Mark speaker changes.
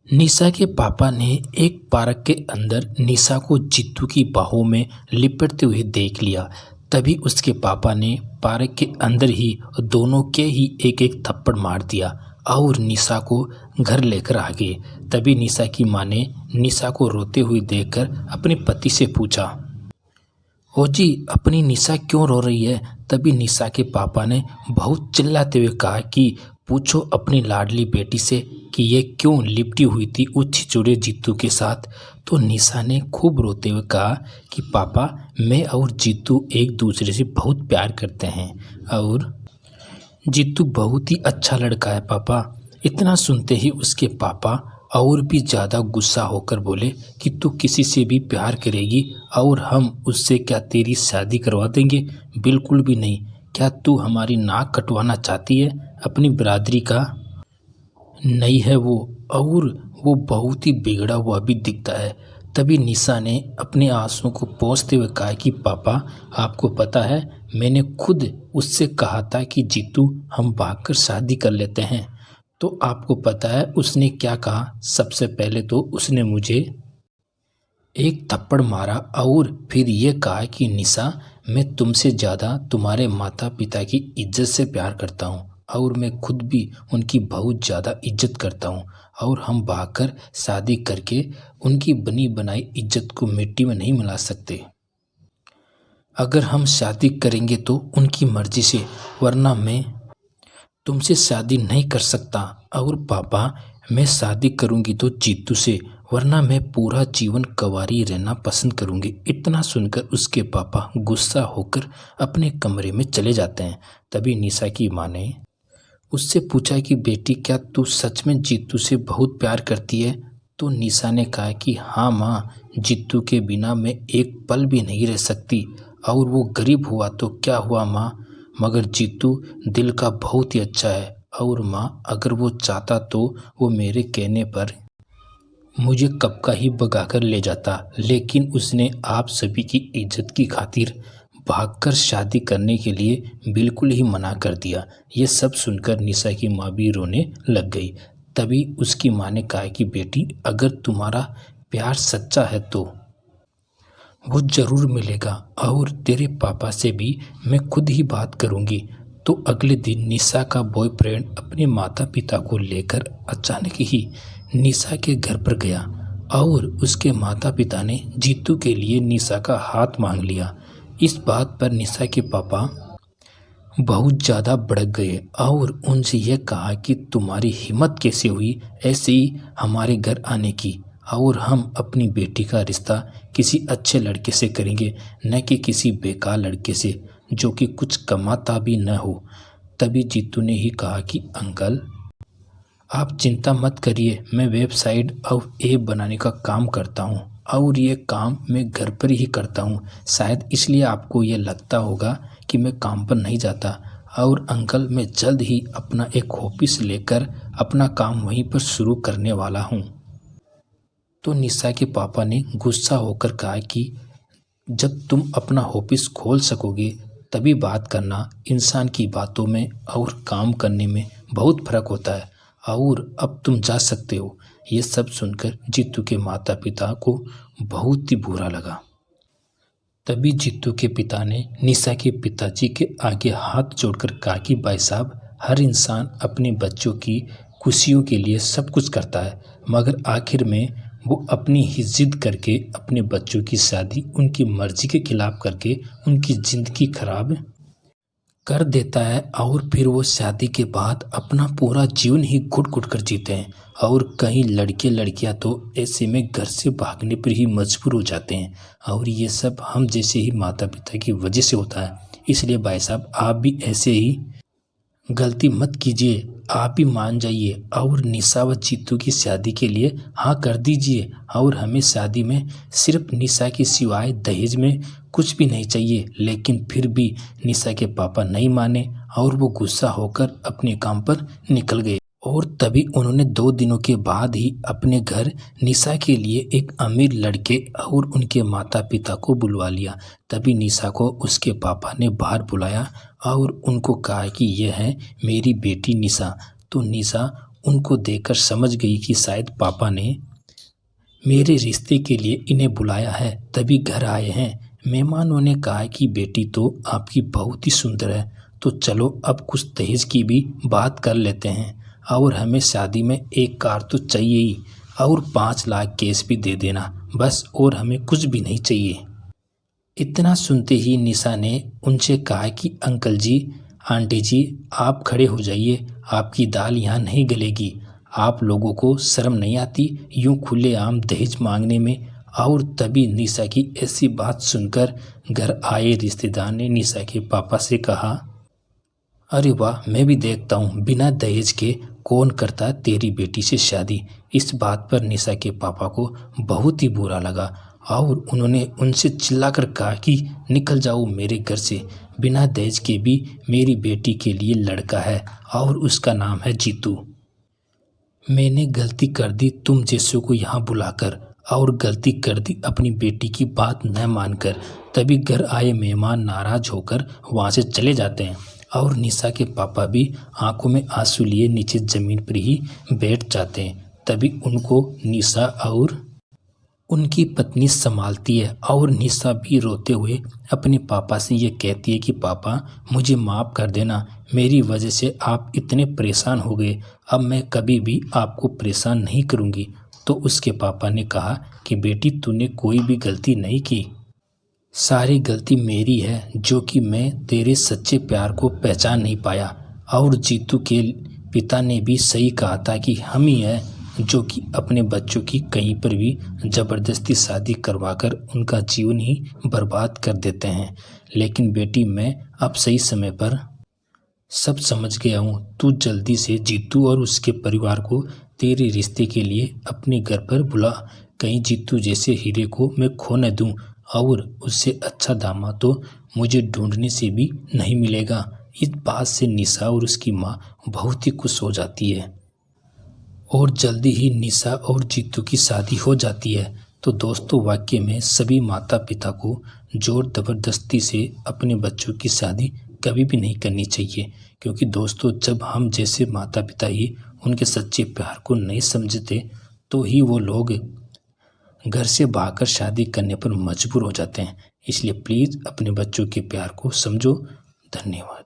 Speaker 1: निशा के पापा ने एक पार्क के अंदर निशा को जीतू की बाहों में लिपटते हुए देख लिया। तभी उसके पापा ने पार्क के अंदर ही दोनों के ही एक एक थप्पड़ मार दिया और निशा को घर लेकर आ गए। तभी निशा की मां ने निशा को रोते हुए देखकर अपने पति से पूछा, ओ जी, अपनी निशा क्यों रो रही है? तभी निशा के पापा ने बहुत चिल्लाते हुए कहा कि पूछो अपनी लाडली बेटी से कि ये क्यों लिपटी हुई थी उस छिछोरे जीतू के साथ। तो निशा ने खूब रोते हुए कहा कि पापा, मैं और जीतू एक दूसरे से बहुत प्यार करते हैं और जीतू बहुत ही अच्छा लड़का है पापा। इतना सुनते ही उसके पापा और भी ज़्यादा गुस्सा होकर बोले कि तू किसी से भी प्यार करेगी और हम उससे क्या तेरी शादी करवा देंगे? बिल्कुल भी नहीं। क्या तू हमारी नाक कटवाना चाहती है? अपनी बिरादरी का नहीं है वो, और वो बहुत ही बिगड़ा हुआ भी दिखता है। तभी निशा ने अपने आंसुओं को पोंछते हुए कहा कि पापा, आपको पता है मैंने खुद उससे कहा था कि जीतू हम भागकर शादी कर लेते हैं। तो आपको पता है उसने क्या कहा? सबसे पहले तो उसने मुझे एक थप्पड़ मारा और फिर ये कहा कि निशा, मैं तुमसे ज़्यादा तुम्हारे माता पिता की इज्जत से प्यार करता हूँ और मैं खुद भी उनकी बहुत ज़्यादा इज्जत करता हूँ और हम भागकर शादी करके उनकी बनी बनाई इज्जत को मिट्टी में नहीं मिला सकते। अगर हम शादी करेंगे तो उनकी मर्जी से, वरना मैं तुमसे शादी नहीं कर सकता। और पापा, मैं शादी करूंगी तो जीतू से, वरना मैं पूरा जीवन कंवारी रहना पसंद करूंगी। इतना सुनकर उसके पापा गुस्सा होकर अपने कमरे में चले जाते हैं। तभी निशा की मां ने उससे पूछा कि बेटी, क्या तू सच में जीतू से बहुत प्यार करती है? तो निशा ने कहा कि हाँ माँ, जीतू के बिना मैं एक पल भी नहीं रह सकती। और वो गरीब हुआ तो क्या हुआ माँ, मगर जीतू दिल का बहुत ही अच्छा है। और माँ, अगर वो चाहता तो वो मेरे कहने पर मुझे कब का ही भगाकर ले जाता, लेकिन उसने आप सभी की इज्जत की खातिर भागकर शादी करने के लिए बिल्कुल ही मना कर दिया। ये सब सुनकर निशा की माँ भी रोने लग गई। तभी उसकी माँ ने कहा कि बेटी, अगर तुम्हारा प्यार सच्चा है तो वो ज़रूर मिलेगा और तेरे पापा से भी मैं खुद ही बात करूँगी। तो अगले दिन निशा का बॉयफ्रेंड अपने माता पिता को लेकर अचानक ही निशा के घर पर गया और उसके माता पिता ने जीतू के लिए निशा का हाथ मांग लिया। इस बात पर निशा के पापा बहुत ज़्यादा भड़क गए और उनसे यह कहा कि तुम्हारी हिम्मत कैसे हुई ऐसे ही हमारे घर आने की, और हम अपनी बेटी का रिश्ता किसी अच्छे लड़के से करेंगे, न कि किसी बेकार लड़के से जो कि कुछ कमाता भी न हो। तभी जीतू ने ही कहा कि अंकल, आप चिंता मत करिए, मैं वेबसाइट और ऐप बनाने का काम करता हूँ और ये काम मैं घर पर ही करता हूँ। शायद इसलिए आपको ये लगता होगा कि मैं काम पर नहीं जाता। और अंकल, मैं जल्द ही अपना एक ऑफिस लेकर अपना काम वहीं पर शुरू करने वाला हूँ। तो निशा के पापा ने गुस्सा होकर कहा कि जब तुम अपना ऑफिस खोल सकोगे तभी बात करना। इंसान की बातों में और काम करने में बहुत फर्क होता है, और अब तुम जा सकते हो। ये सब सुनकर जीतू के माता पिता को बहुत ही बुरा लगा। तभी जीतू के पिता ने निशा के पिताजी के आगे हाथ जोड़कर कहा कि भाई साहब, हर इंसान अपने बच्चों की खुशियों के लिए सब कुछ करता है, मगर आखिर में वो अपनी ही जिद करके अपने बच्चों की शादी उनकी मर्जी के खिलाफ करके उनकी ज़िंदगी खराब कर देता है। और फिर वो शादी के बाद अपना पूरा जीवन ही घुट घुट कर जीते हैं। और कई लड़के लड़कियां तो ऐसे में घर से भागने पर ही मजबूर हो जाते हैं, और ये सब हम जैसे ही माता पिता की वजह से होता है। इसलिए भाई साहब, आप भी ऐसे ही गलती मत कीजिए, आप भी मान जाइए और निशा व जीतू की शादी के लिए हाँ कर दीजिए। और हमें शादी में सिर्फ निशा के सिवाय दहेज में कुछ भी नहीं चाहिए। लेकिन फिर भी निशा के पापा नहीं माने और वो गुस्सा होकर अपने काम पर निकल गए। और तभी उन्होंने 2 दिनों के बाद ही अपने घर निशा के लिए एक अमीर लड़के और उनके माता पिता को बुलवा लिया। तभी निशा को उसके पापा ने बाहर बुलाया और उनको कहा कि यह है मेरी बेटी निशा। तो निशा उनको देखकर समझ गई कि शायद पापा ने मेरे रिश्ते के लिए इन्हें बुलाया है, तभी घर आए हैं। मेहमानों ने कहा कि बेटी तो आपकी बहुत ही सुंदर है, तो चलो अब कुछ दहेज की भी बात कर लेते हैं, और हमें शादी में एक कार तो चाहिए ही, और 5 लाख कैश भी दे देना बस, और हमें कुछ भी नहीं चाहिए। इतना सुनते ही निशा ने उनसे कहा कि अंकल जी, आंटी जी, आप खड़े हो जाइए, आपकी दाल यहाँ नहीं गलेगी। आप लोगों को शर्म नहीं आती यूं खुलेआम दहेज मांगने में। और तभी निशा की ऐसी बात सुनकर घर आए रिश्तेदार ने निशा के पापा से कहा, अरे वाह, मैं भी देखता हूँ बिना दहेज के कौन करता है तेरी बेटी से शादी। इस बात पर निशा के पापा को बहुत ही बुरा लगा और उन्होंने उनसे चिल्लाकर कहा कि निकल जाओ मेरे घर से, बिना दहेज के भी मेरी बेटी के लिए लड़का है और उसका नाम है जीतू। मैंने गलती कर दी तुम जैसों को यहाँ बुलाकर, और गलती कर दी अपनी बेटी की बात न मानकर। तभी घर आए मेहमान नाराज होकर वहाँ से चले जाते हैं और निशा के पापा भी आंखों में आंसू लिए नीचे ज़मीन पर ही बैठ जाते हैं। तभी उनको निशा और उनकी पत्नी संभालती है और निशा भी रोते हुए अपने पापा से ये कहती है कि पापा, मुझे माफ़ कर देना, मेरी वजह से आप इतने परेशान हो गए, अब मैं कभी भी आपको परेशान नहीं करूँगी। तो उसके पापा ने कहा कि बेटी, तूने कोई भी गलती नहीं की, सारी गलती मेरी है, जो कि मैं तेरे सच्चे प्यार को पहचान नहीं पाया। और जीतू के पिता ने भी सही कहा था कि हम ही हैं जो कि अपने बच्चों की कहीं पर भी ज़बरदस्ती शादी करवाकर उनका जीवन ही बर्बाद कर देते हैं। लेकिन बेटी, मैं अब सही समय पर सब समझ गया हूँ। तू जल्दी से जीतू और उसके परिवार को तेरे रिश्ते के लिए अपने घर पर बुला। कहीं जीतू जैसे हीरे को मैं खो न दूँ, और उससे अच्छा दामाद तो मुझे ढूंढने से भी नहीं मिलेगा। इस बात से निशा और उसकी माँ बहुत ही खुश हो जाती है और जल्दी ही निशा और जीतू की शादी हो जाती है। तो दोस्तों, वाकई में सभी माता पिता को जोर ज़बरदस्ती से अपने बच्चों की शादी कभी भी नहीं करनी चाहिए, क्योंकि दोस्तों, जब हम जैसे माता पिता ही उनके सच्चे प्यार को नहीं समझते तो ही वो लोग घर से भागकर शादी करने पर मजबूर हो जाते हैं। इसलिए प्लीज़ अपने बच्चों के प्यार को समझो। धन्यवाद।